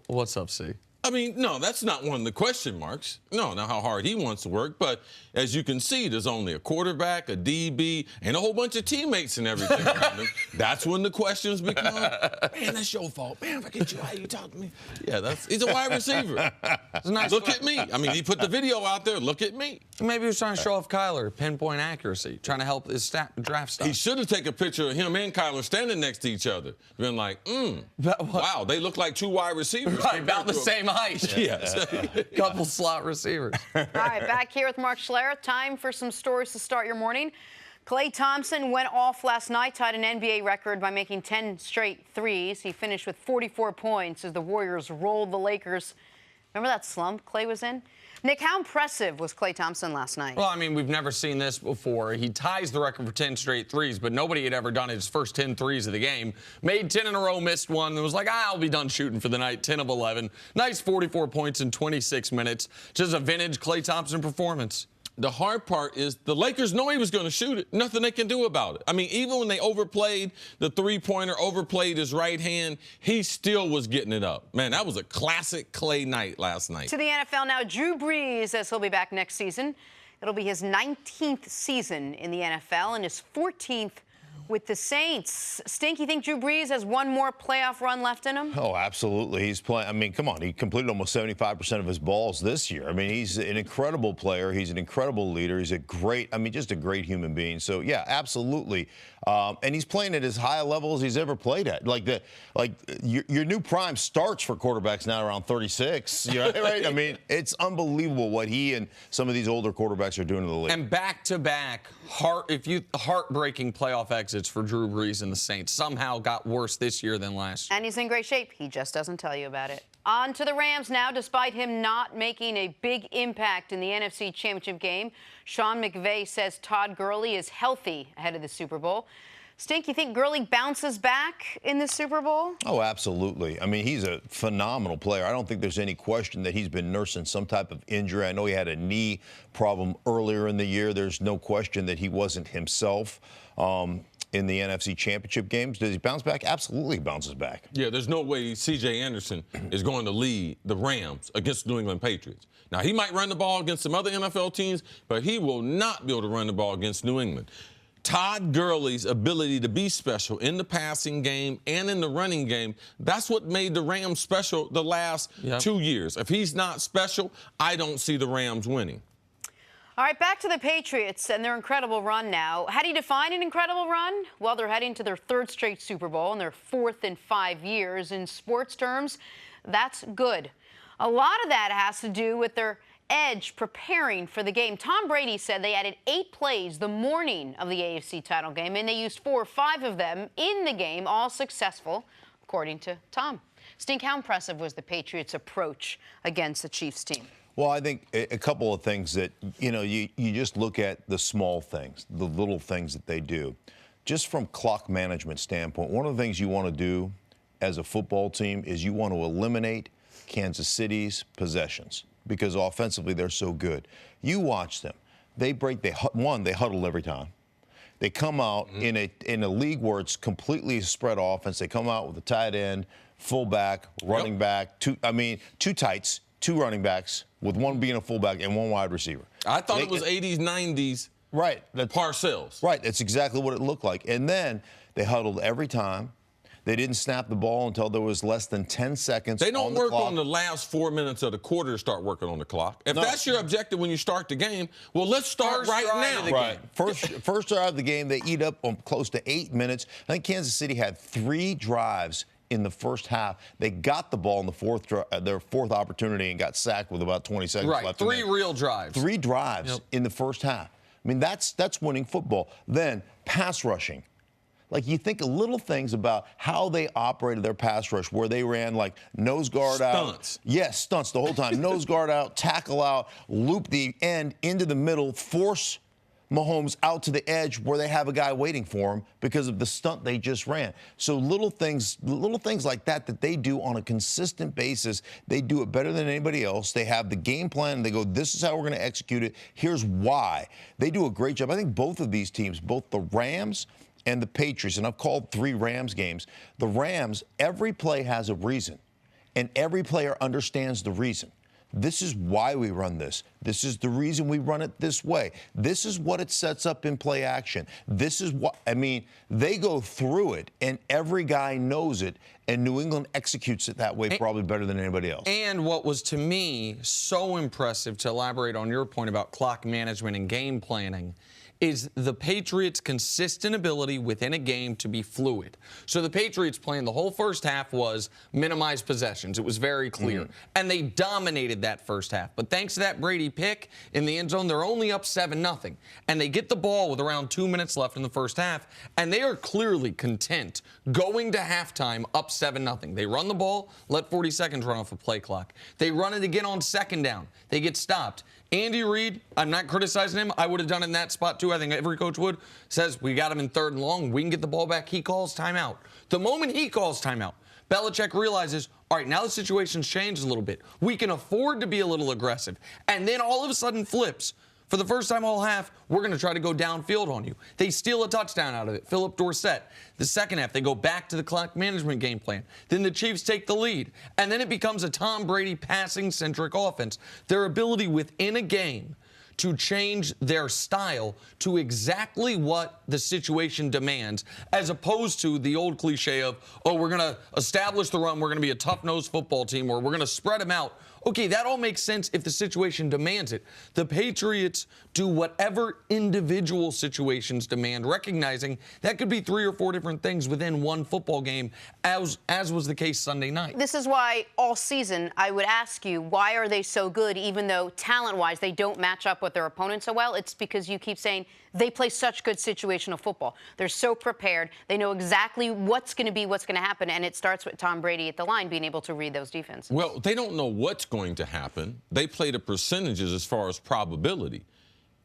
What's up, C? I mean, no, that's not one of the question marks. No, not how hard he wants to work. But as you can see, there's only a quarterback, a DB, and a whole bunch of teammates and everything around him. That's when the questions become, man, that's your fault. Man, if I get you, how you talk to me? Yeah, he's a wide receiver. Look at me. I mean, he put the video out there. Look at me. Maybe he was trying to show off Kyler, pinpoint accuracy, trying to help his draft stock. He should have taken a picture of him and Kyler standing next to each other. Been like, wow, they look like two wide receivers. Right, about the same height. Yes. Couple slot receivers. All right, back here with Mark Schlereth. Time for some stories to start your morning. Klay Thompson went off last night, tied an NBA record by making 10 straight threes. He finished with 44 points as the Warriors rolled the Lakers. Remember that slump Klay was in? Nick, how impressive was Klay Thompson last night? Well, I mean, we've never seen this before. He ties the record for 10 straight threes, but nobody had ever done his first 10 threes of the game. Made 10 in a row, missed one, and was like, I'll be done shooting for the night, 10 of 11. Nice 44 points in 26 minutes. Just a vintage Klay Thompson performance. The hard part is the Lakers know he was going to shoot it. Nothing they can do about it. I mean, even when they overplayed the three-pointer, overplayed his right hand, he still was getting it up. Man, that was a classic Klay night last night. To the NFL now, Drew BREES says he'll be back next season. It'll be his 19th season in the NFL and his 14th with the Saints. Stink, you think Drew BREES has one more playoff run left in him? Oh, absolutely. He's playing. I mean, come on. He completed almost 75% of his balls this year. I mean, he's an incredible player. He's an incredible leader. He's a great, I mean, just a great human being. So, yeah, absolutely. And he's playing at as high a level as he's ever played at. Your new prime starts for quarterbacks now around 36. You know, right? I mean, it's unbelievable what he and some of these older quarterbacks are doing to the league. And back-to-back heartbreaking playoff exits for Drew BREES and the Saints. Somehow got worse this year than last year. And he's in great shape. He just doesn't tell you about it. On to the Rams now. Despite him not making a big impact in the NFC Championship game, Sean McVay says Todd Gurley is healthy ahead of the Super Bowl. Stink, you think Gurley bounces back in the Super Bowl? Oh, absolutely. I mean, he's a phenomenal player. I don't think there's any question that he's been nursing some type of injury. I know he had a knee problem earlier in the year. There's no question that he wasn't himself in the NFC Championship games. Does he bounce back? Absolutely, he bounces back. Yeah, there's no way C.J. Anderson is going to lead the Rams against New England Patriots. Now, he might run the ball against some other NFL teams, but he will not be able to run the ball against New England. Todd Gurley's ability to be special in the passing game and in the running game, that's what made the Rams special the last 2 years. If he's not special, I don't see the Rams winning. All right, back to the Patriots and their incredible run now. How do you define an incredible run? Well, they're heading to their third straight Super Bowl and their fourth in 5 years. In sports terms, that's good. A lot of that has to do with their edge preparing for the game. Tom Brady said they added 8 plays the morning of the AFC title game, and they used 4 or 5 of them in the game, all successful, according to Tom. Stink, how impressive was the Patriots' approach against the Chiefs team? Well, I think a couple of things that, you know, you just look at the small things, the little things that they do. Just from clock management standpoint, one of the things you want to do as a football team is you want to eliminate Kansas City's possessions because offensively they're so good. You watch them. They huddle every time. They come out in a league where it's completely spread offense. They come out with a tight end, fullback, running back, two tights, 2 running backs, with one being a fullback and 1 wide receiver. I thought it was 80s, 90s. Right. Parcells. Right. That's exactly what it looked like. And then they huddled every time. They didn't snap the ball until there was less than 10 seconds. They don't on the work clock. on the last 4 minutes of the quarter to start working on the clock. If that's your objective when you start the game, well, let's start right now. Right. First drive of the game, they eat up close to 8 minutes. I think Kansas City had 3 drives in the first half. They got the ball in the their fourth opportunity and got sacked with about 20 seconds left. 3 real drives. 3 drives in the first half. I mean, that's winning football. Then pass rushing. Like, you think of little things about how they operated their pass rush, where they ran like nose guard out. Stunts. Yes, stunts the whole time. Nose guard out, tackle out, loop the end into the middle, force Mahomes out to the edge where they have a guy waiting for him because of the stunt they just ran. So little things like that they do on a consistent basis. They do it better than anybody else. They have the game plan. They go, this is how we're going to execute it. Here's why. They do a great job. I think both of these teams, both the Rams and the Patriots, and I've called 3 Rams games. The Rams, every play has a reason, and every player understands the reason. This is why we run this. This is the reason we run it this way. This is what it sets up in play action. This is what, I mean, they go through it, and every guy knows it, and New England executes it that way probably better than anybody else. And what was, to me, so impressive, to elaborate on your point about clock management and game planning, is the Patriots' consistent ability within a game to be fluid. So the Patriots' plan the whole first half was minimize possessions. It was very clear. And they dominated that first half. But thanks to that Brady pick in the end zone, they're only up 7-0. And they get the ball with around 2 minutes left in the first half, and they are clearly content going to halftime up 7-0. They run the ball, let 40 seconds run off a play clock. They run it again on second down. They get stopped. Andy Reid, I'm not criticizing him. I would have done it in that spot too. I think every coach would. Says we got him in 3rd and long. We can get the ball back. He calls timeout. The moment he calls timeout, Belichick realizes, all right, now the situation's changed a little bit. We can afford to be a little aggressive. And then all of a sudden flips. For the first time all half, we're going to try to go downfield on you. They steal a touchdown out of it. Philip Dorsett. The second half, they go back to the clock management game plan. Then the Chiefs take the lead. And then it becomes a Tom Brady passing-centric offense. Their ability within a game to change their style to exactly what the situation demands, as opposed to the old cliche of, oh, we're going to establish the run, we're going to be a tough-nosed football team, or we're going to spread them out. Okay, that all makes sense if the situation demands it. The Patriots do whatever individual situations demand, recognizing that could be 3 or 4 different things within one football game, as was the case Sunday night. This is why all season I would ask you, why are they so good even though talent-wise they don't match up with their opponents so well? It's because you keep saying they play such good situational football. They're so prepared. They know exactly what's going to be, what's going to happen, and it starts with Tom Brady at the line being able to read those defenses. Well, they don't know what's going to happen. They play the percentages as far as probability.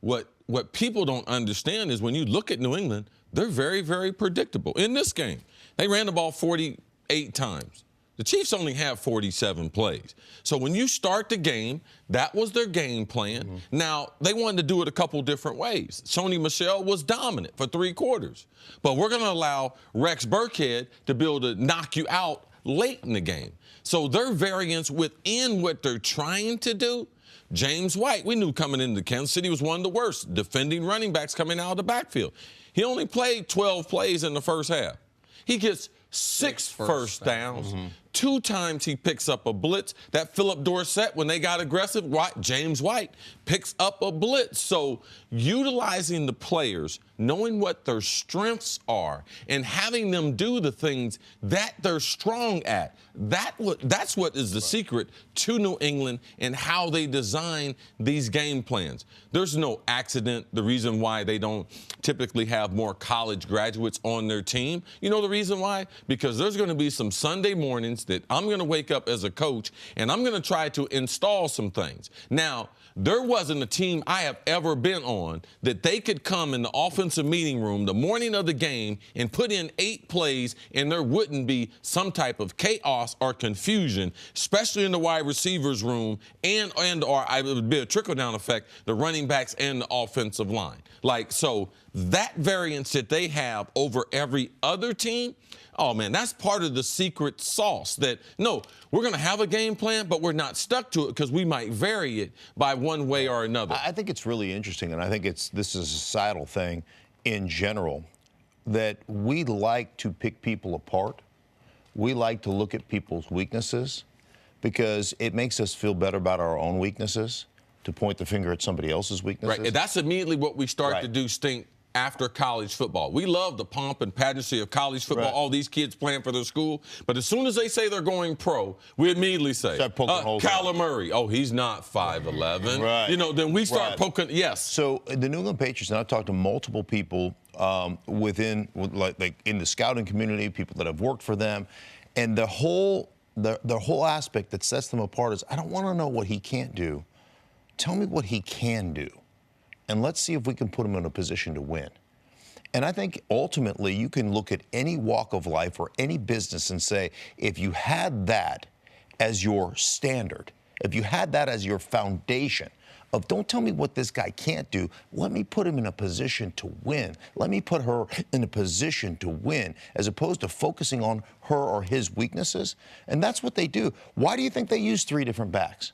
What people don't understand is when you look at New England, they're very, very predictable. In this game, they ran the ball 48 times. The Chiefs only have 47 plays. So when you start the game, that was their game plan. Now, they wanted to do it a couple different ways. Sony Michel was dominant for 3 quarters. But we're going to allow Rex Burkhead to be able to knock you out late in the game. So their variance within what they're trying to do, James White, we knew coming into Kansas City was one of the worst defending running backs coming out of the backfield. He only played 12 plays in the first half. He gets 6 first downs. 2 times he picks up a blitz. That Philip Dorsett, when they got aggressive, James White picks up a blitz. So utilizing the players, knowing what their strengths are, and having them do the things that they're strong at, that's what is the secret to New England and how they design these game plans. There's no accident. The reason why they don't typically have more college graduates on their team, you know the reason why? Because there's going to be some Sunday mornings that I'm going to wake up as a coach and I'm going to try to install some things. Now, there wasn't a team I have ever been on that they could come in the offensive meeting room the morning of the game and put in 8 plays and there wouldn't be some type of chaos or confusion, especially in the wide receivers room and or it would be a trickle-down effect, the running backs and the offensive line. So that variance that they have over every other team, oh, man, that's part of the secret sauce that, no, we're going to have a game plan, but we're not stuck to it because we might vary it by one way or another. I think it's really interesting, and I think this is a societal thing in general, that we like to pick people apart. We like to look at people's weaknesses because it makes us feel better about our own weaknesses, to point the finger at somebody else's weaknesses. Right, and that's immediately what we start to do, Stink, after college football. We love the pomp and pageantry of college football, all these kids playing for their school. But as soon as they say they're going pro, we immediately say, Kyler Murray, oh, he's not 5'11". Right. You know, then we start poking, yes. So the New England Patriots, and I've talked to multiple people within, like in the scouting community, people that have worked for them, and the whole aspect that sets them apart is, I don't want to know what he can't do. Tell me what he can do, and let's see if we can put him in a position to win. And I think ultimately you can look at any walk of life or any business and say, if you had that as your standard, if you had that as your foundation of don't tell me what this guy can't do, let me put him in a position to win. Let me put her in a position to win, as opposed to focusing on her or his weaknesses. And that's what they do. Why do you think they use 3 different backs?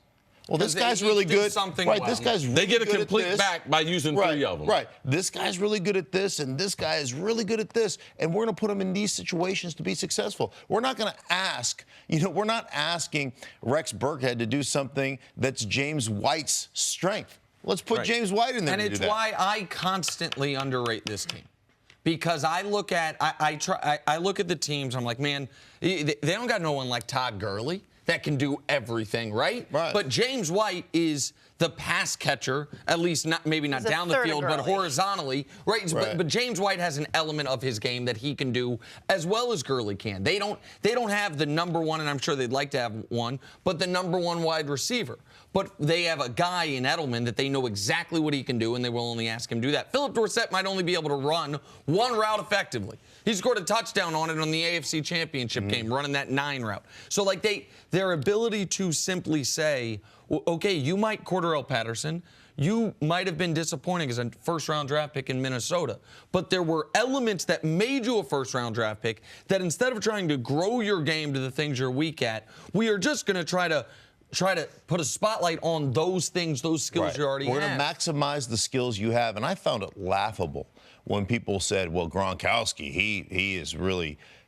Well, this guy's really good. Right, this guy's really they get a good complete back by using 3 of them. Right. This guy's really good at this, and this guy is really good at this, and we're going to put him in these situations to be successful. We're not going to ask, we're not asking Rex Burkhead to do something that's James White's strength. Let's put James White in there. And it's why I constantly underrate this team. Because I look at I look at the teams, I'm like, man, they don't got no one like Todd Gurley that can do everything, right? But James White is the pass catcher, at least maybe not down the field, but horizontally, right? But James White has an element of his game that he can do as well as Gurley can. They don't have the number one, and I'm sure they'd like to have one, but the number one wide receiver. But they have a guy in Edelman that they know exactly what he can do, and they will only ask him to do that. Philip Dorsett might only be able to run one route effectively. He scored a touchdown on it on the AFC Championship game, running that 9 route. So, like, their ability to simply say, okay, you might Cordarrelle Patterson, you might have been disappointing as a first-round draft pick in Minnesota, but there were elements that made you a first-round draft pick that instead of trying to grow your game to the things you're weak at, we are just going to try to put a spotlight on those things, those skills you already have. We're going to maximize the skills you have. And I found it laughable when people said, well, Gronkowski,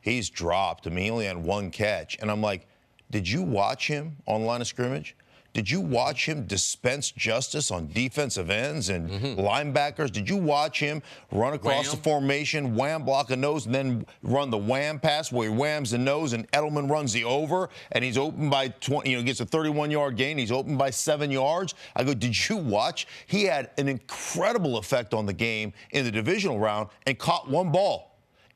he's dropped. I mean, he only had 1 catch. And I'm like, did you watch him on line of scrimmage? Did you watch him dispense justice on defensive ends and linebackers? Did you watch him run across the formation, wham, block a nose, and then run the wham pass where he whams the nose and Edelman runs the over and he's open by 20, gets a 31-yard gain. He's open by 7 yards. I go, did you watch? He had an incredible effect on the game in the divisional round and caught 1 ball.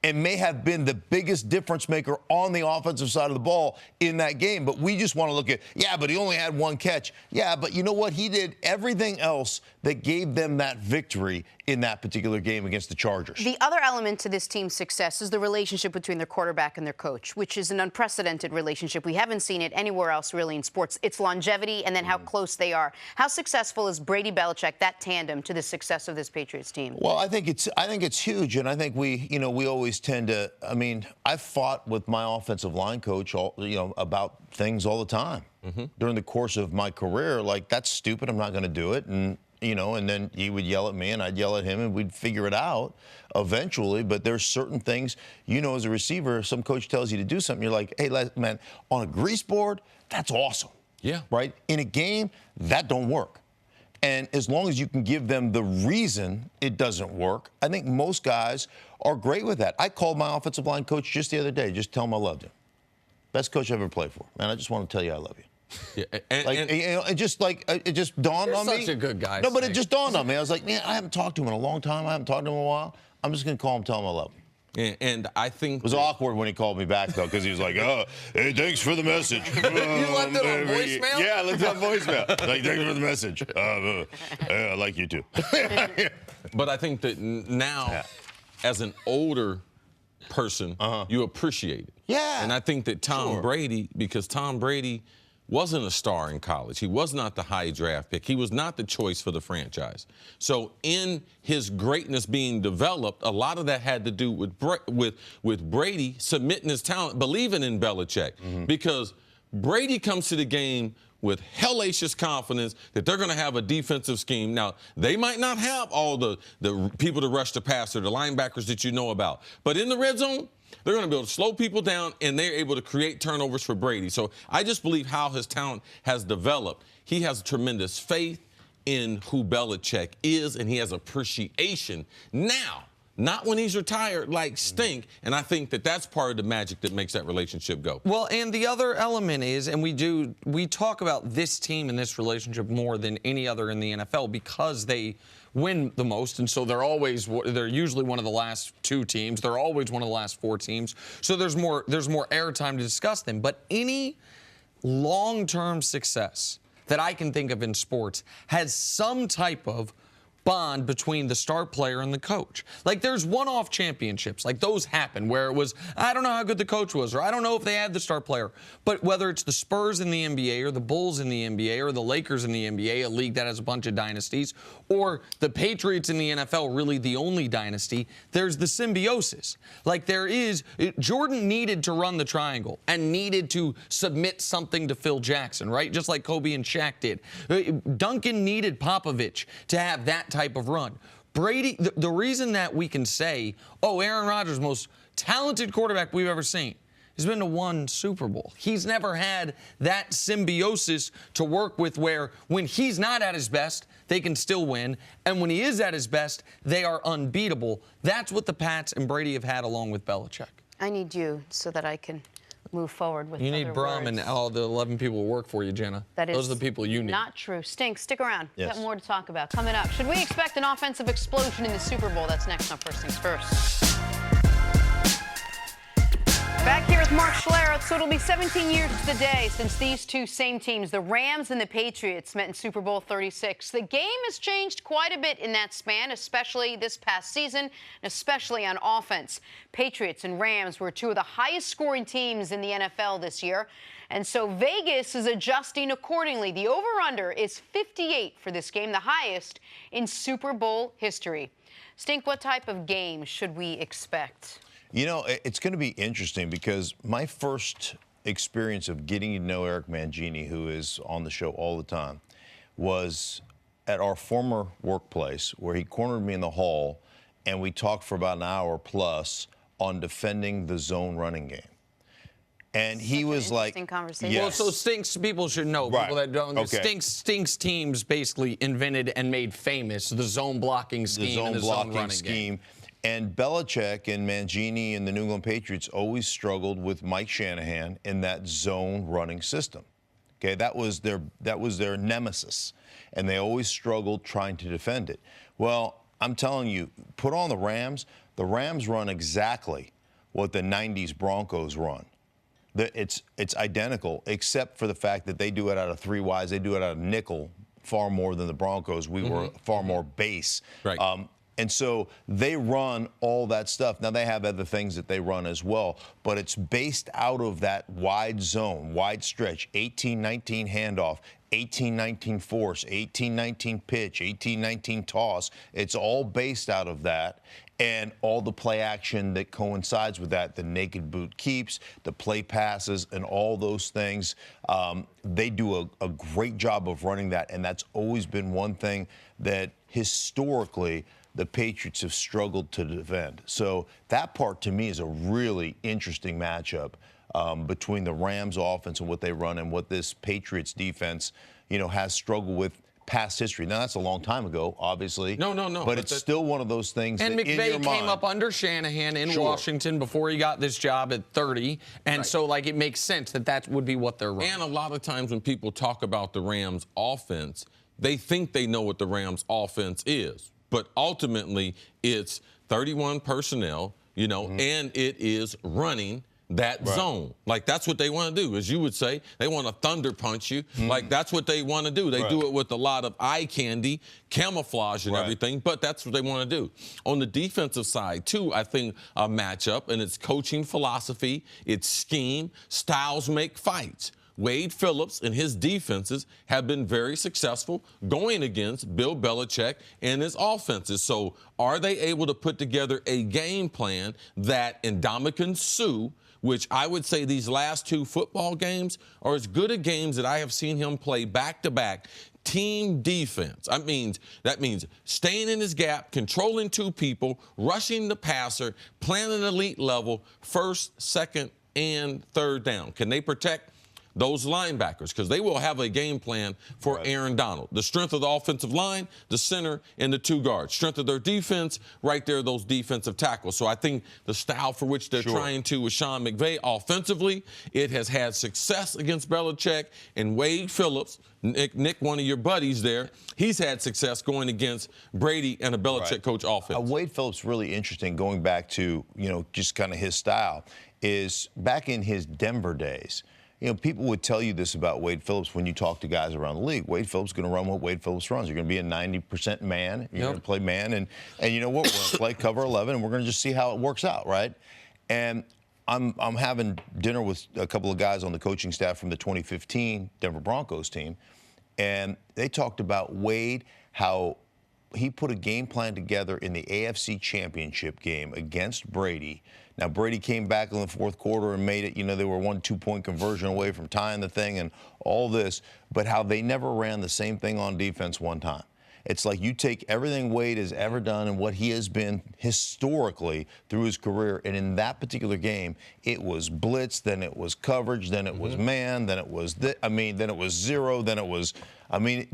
And may have been the biggest difference maker on the offensive side of the ball in that game. But we just want to look at, but he only had 1 catch. Yeah, but you know what? He did everything else that gave them that victory in that particular game against the Chargers. The other element to this team's success is the relationship between their quarterback and their coach, which is an unprecedented relationship. We haven't seen it anywhere else really in sports. It's longevity and then how close they are. How successful is Brady Belichick, that tandem, to the success of this Patriots team? Well, I think it's huge, and I think we always tend to. I mean, I've fought with my offensive line coach, about things all the time during the course of my career. Like, that's stupid. I'm not going to do it, and then he would yell at me, and I'd yell at him, and we'd figure it out eventually. But there's certain things, as a receiver, some coach tells you to do something, you're like, hey, man, on a grease board, that's awesome. Yeah. Right? In a game, that don't work. And as long as you can give them the reason it doesn't work, I think most guys are great with that. I called my offensive line coach just the other day, just tell him I loved him. Best coach I've ever played for. Man, I just want to tell you I love you. Yeah, it just dawned on me. Such a good guy. No, but it just dawned on me. I was like, man, I haven't talked to him in a long time. I haven't talked to him in a while. I'm just going to call him, tell him I love him. And I think it was awkward when he called me back, though, because he was like, oh, hey, thanks for the message. You left it on voicemail? Yeah, I left it on voicemail. Like, thanks for the message. I like you, too. But I think that now, as an older person, you appreciate it. Yeah. And I think that Tom Brady, because Tom Brady wasn't a star in college. He was not the high draft pick. He was not the choice for the franchise. So in his greatness being developed, a lot of that had to do with Brady submitting his talent, believing in Belichick. Because Brady comes to the game with hellacious confidence that they're going to have a defensive scheme. Now, they might not have all the people to rush the passer, the linebackers that you know about. But in the red zone, they're going to be able to slow people down, and they're able to create turnovers for Brady. So I just believe how his talent has developed. He has tremendous faith in who Belichick is, and he has appreciation now, not when he's retired like Stink. And I think that that's part of the magic that makes that relationship go. Well, and the other element is, and we talk about this team and this relationship more than any other in the NFL because they win the most, and so they're usually one of the last 2 teams. They're always one of the last 4 teams. So there's more airtime to discuss them. But any long-term success that I can think of in sports has some type of bond between the star player and the coach. Like, there's one-off championships. Like, those happen where it was, I don't know how good the coach was, or I don't know if they had the star player. But whether it's the Spurs in the NBA or the Bulls in the NBA or the Lakers in the NBA, a league that has a bunch of dynasties, or the Patriots in the NFL, really the only dynasty, there's the symbiosis. Like, Jordan needed to run the triangle and needed to submit something to Phil Jackson, right? Just like Kobe and Shaq did. Duncan needed Popovich to have that type of run. Brady, the reason that we can say, oh, Aaron Rodgers, most talented quarterback we've ever seen, He's been to one Super Bowl. He's never had that symbiosis to work with where when he's not at his best, they can still win. And when he is at his best, they are unbeatable. That's what the Pats and Brady have had along with Belichick. I need you so that I can move forward with You need Brum and all the 11 people who work for you, Jenna. Those are the people you need. Not true. Stink, stick around. Yes. Got more to talk about. Coming up, should we expect an offensive explosion in the Super Bowl? That's next on First Things First. Back here with Mark Schlereth. So it'll be 17 years to the day since these two same teams, the Rams and the Patriots, met in Super Bowl 36. The game has changed quite a bit in that span, especially this past season, and especially on offense. Patriots and Rams were two of the highest scoring teams in the NFL this year. And so Vegas is adjusting accordingly. The over-under is 58 for this game, the highest in Super Bowl history. Stink, what type of game should we expect? You know, it's going to be interesting because my first experience of getting to know Eric Mangini, who is on the show all the time, was at our former workplace where he cornered me in the hall and we talked for about an hour plus on defending the zone running game. And he was like, conversation. yes. Well, so Stinks, people should know, Right. people that don't know, Okay. Stinks teams basically invented and made famous the zone blocking scheme the zone and the blocking zone running scheme. game. And Belichick and Mangini and the New England Patriots always struggled with Mike Shanahan in that zone running system. Okay, that was their nemesis, and they always struggled trying to defend it. Well, I'm telling you, put on the Rams. The Rams run exactly what the '90s Broncos run. It's identical, except for the fact that they do it out of three wides. They do it out of nickel far more than the Broncos. We were far more base. Right. And so they run all that stuff. Now, they have other things that they run as well, but it's based out of that wide zone, wide stretch, 18-19 handoff, 18-19 force, 18-19 pitch, 18-19 toss. It's all based out of that. And all the play action that coincides with that, the naked boot keeps, the play passes, and all those things. They do a great job of running that, and that's always been one thing that historically the Patriots have struggled to defend. So that part, to me, is a really interesting matchup between the Rams offense and what they run and what this Patriots defense, has struggled with past history. Now, that's a long time ago, obviously. No. But it's still one of those things And that in your McVay came mind, up under Shanahan in Sure. Washington before he got this job at 30. And so, it makes sense that would be what they're running. And a lot of times when people talk about the Rams offense, they think they know what the Rams offense is. But ultimately, it's 31 personnel, and it is running that zone. That's what they want to do. As you would say, they want to thunder punch you. That's what they want to do. They do it with a lot of eye candy, camouflage and everything, but that's what they want to do. On the defensive side, too, I think a matchup, and it's coaching philosophy, it's scheme, styles make fights. Wade Phillips and his defenses have been very successful going against Bill Belichick and his offenses. So are they able to put together a game plan that Ndamukong Suh, which I would say these last two football games are as good a games that I have seen him play back-to-back, team defense. That means staying in his gap, controlling two people, rushing the passer, playing at an elite level, first, second, and third down. Can they protect those linebackers? Because they will have a game plan for Aaron Donald. The strength of the offensive line, the center, and the two guards. Strength of their defense, right there, those defensive tackles. So I think the style for which they're trying to with Sean McVay offensively, it has had success against Belichick and Wade Phillips. Nick, one of your buddies there, he's had success going against Brady and a Belichick coach offense. Wade Phillips, really interesting, going back to, just kind of his style, is back in his Denver days. People would tell you this about Wade Phillips when you talk to guys around the league. Wade Phillips is going to run what Wade Phillips runs. You're going to be a 90% man. You're going to play man. And you know what? We're going to play cover 11, and we're going to just see how it works out, right? And I'm having dinner with a couple of guys on the coaching staff from the 2015 Denver Broncos team, and they talked about Wade, how he put a game plan together in the AFC Championship game against Brady. Now, Brady came back in the fourth quarter and made it, they were 1 2-point conversion away from tying the thing and all this, but how they never ran the same thing on defense one time. It's like you take everything Wade has ever done and what he has been historically through his career, and in that particular game, it was blitz, then it was coverage, then it was man, then it was then it was zero, then it was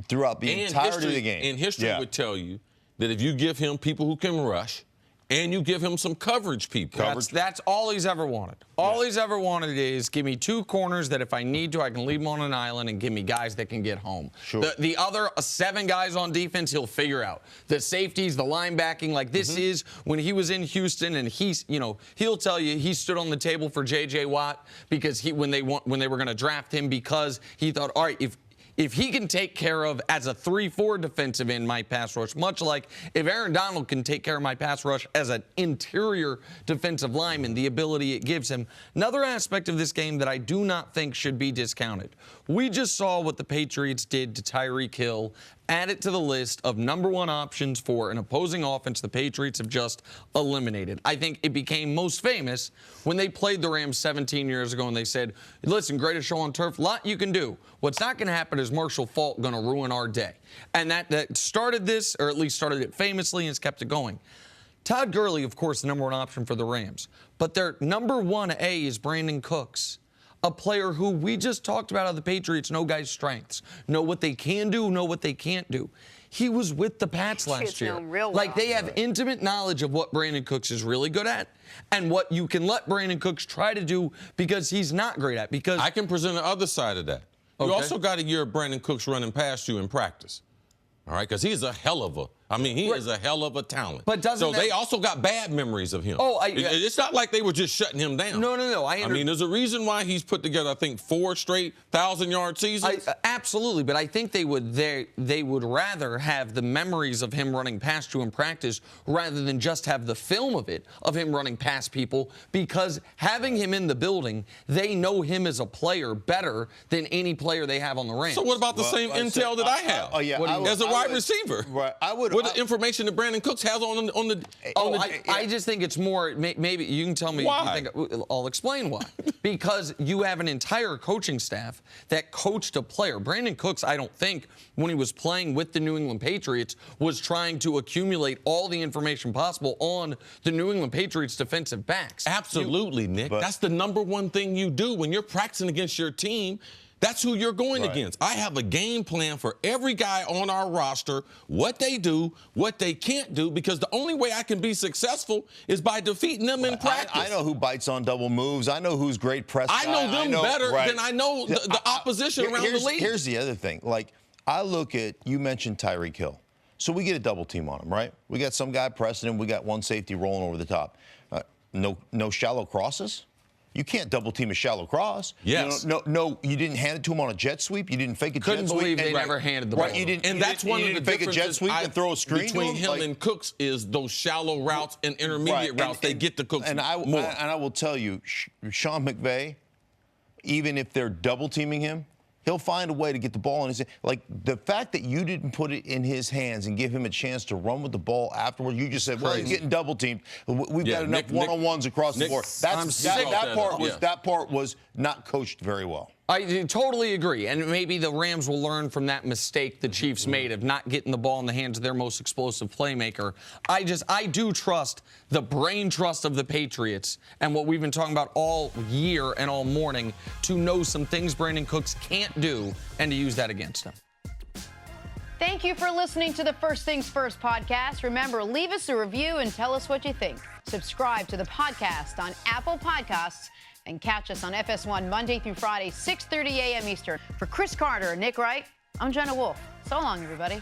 throughout the entirety of the game. And history would tell you that if you give him people who can rush, and you give him some coverage people. That's all he's ever wanted. All he's ever wanted is give me 2 corners that if I need to, I can leave them on an island and give me guys that can get home. Sure. The other 7 guys on defense, he'll figure out. The safeties, the linebacking, like this is when he was in Houston, and he'll tell you he stood on the table for J.J. Watt because when they were going to draft him, because he thought, all right, if he can take care of, as a 3-4 defensive end, my pass rush, much like if Aaron Donald can take care of my pass rush as an interior defensive lineman, the ability it gives him. Another aspect of this game that I do not think should be discounted. We just saw what the Patriots did to Tyreek Hill. Add it to the list of #1 options for an opposing offense the Patriots have just eliminated. I think it became most famous when they played the Rams 17 years ago and they said, listen, greatest show on turf, lot you can do. What's not going to happen is Marshall Faulk going to ruin our day. And that started this, or at least started it famously, and has kept it going. Todd Gurley, of course, the #1 option for the Rams. But their #1A is Brandon Cooks, a player who we just talked about how the Patriots know guys' strengths, know what they can do, know what they can't do. He was with the Pats last year. Like, they have intimate knowledge of what Brandon Cooks is really good at and what you can let Brandon Cooks try to do because he's not great at. Because I can present the other side of that. You also got a year of Brandon Cooks running past you in practice. All right, because he's a hell of a, he is a hell of a talent. But they also got bad memories of him. It's not like they were just shutting him down. No. There's a reason why he's put together, I think, 4 straight 1,000-yard seasons. Absolutely, but I think they would rather have the memories of him running past you in practice rather than just have the film of him running past people, because having him in the building, they know him as a player better than any player they have on the Rams. So what about the same intel that I have? As a wide receiver. Right. What the information that Brandon Cooks has on the I just think it's more, maybe you can tell me. Why? I'll explain why. Because you have an entire coaching staff that coached a player. Brandon Cooks, I don't think, when he was playing with the New England Patriots, was trying to accumulate all the information possible on the New England Patriots defensive backs. Absolutely, Nick. That's the #1 thing you do when you're practicing against your team. That's who you're going against. I have a game plan for every guy on our roster, what they do, what they can't do, because the only way I can be successful is by defeating them in practice. I know who bites on double moves. I know who's great press. I know them better than I know the opposition around the league. Here's the other thing. Like, I look at, you mentioned Tyreek Hill. So we get a double team on him, right? We got some guy pressing him. We got one safety rolling over the top. No shallow crosses? You can't double team a shallow cross. Yes. No, you didn't hand it to him on a jet sweep. You didn't fake a jet sweep. Couldn't believe they never handed the ball. And that's one of the fake a jet sweep and throw a screen between him and Cooks is those shallow routes and intermediate routes. They get to Cooks more. And I will tell you, Sean McVay, even if they're double teaming him, he'll find a way to get the ball in his hand. Like, the fact that you didn't put it in his hands and give him a chance to run with the ball afterwards, you just said, well, he's getting double teamed. We've got enough one-on-ones across the board. That part was not coached very well. I totally agree, and maybe the Rams will learn from that mistake the Chiefs made of not getting the ball in the hands of their most explosive playmaker. I do trust the brain trust of the Patriots and what we've been talking about all year and all morning to know some things Brandon Cooks can't do and to use that against him. Thank you for listening to the First Things First podcast. Remember, leave us a review and tell us what you think. Subscribe to the podcast on Apple Podcasts and catch us on FS1 Monday through Friday, 6:30 a.m. Eastern. For Cris Carter and Nick Wright, I'm Jenna Wolfe. So long, everybody.